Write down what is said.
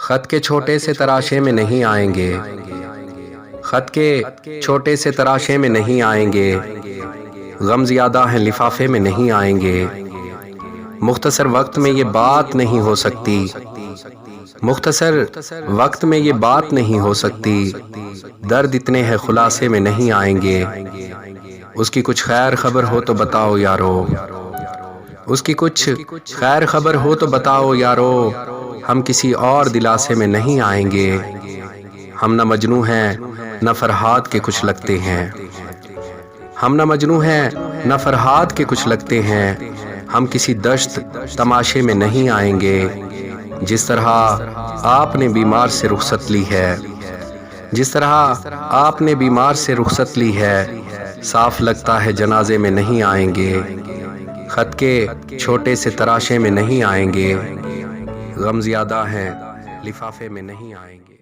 خط کے چھوٹے سے تراشے میں نہیں آئیں گے، خط کے چھوٹے سے تراشے میں نہیں آئیں گے، غم زیادہ ہیں لفافے میں نہیں آئیں گے، مختصر وقت میں یہ بات نہیں ہو سکتی، مختصر وقت میں یہ بات نہیں ہو سکتی، درد اتنے ہیں خلاصے میں نہیں آئیں گے، اس کی کچھ خیر خبر ہو تو بتاؤ یارو، اس کی کچھ خیر خبر ہو تو بتاؤ یارو، ہم کسی اور دلاسے میں نہیں آئیں گے، ہم نہ مجنوں ہیں نہ فرہاد کے کچھ لگتے ہیں، ہم نہ مجنوں ہیں نہ فرہاد کے کچھ لگتے ہیں، ہم کسی دشت تماشے میں نہیں آئیں گے، جس طرح آپ نے بیمار سے رخصت لی ہے، جس طرح آپ نے بیمار سے رخصت لی ہے، صاف لگتا ہے جنازے میں نہیں آئیں گے، خط کے چھوٹے سے تراشے میں نہیں آئیں گے، غم زیادہ ہیں لفافے میں نہیں آئیں گے۔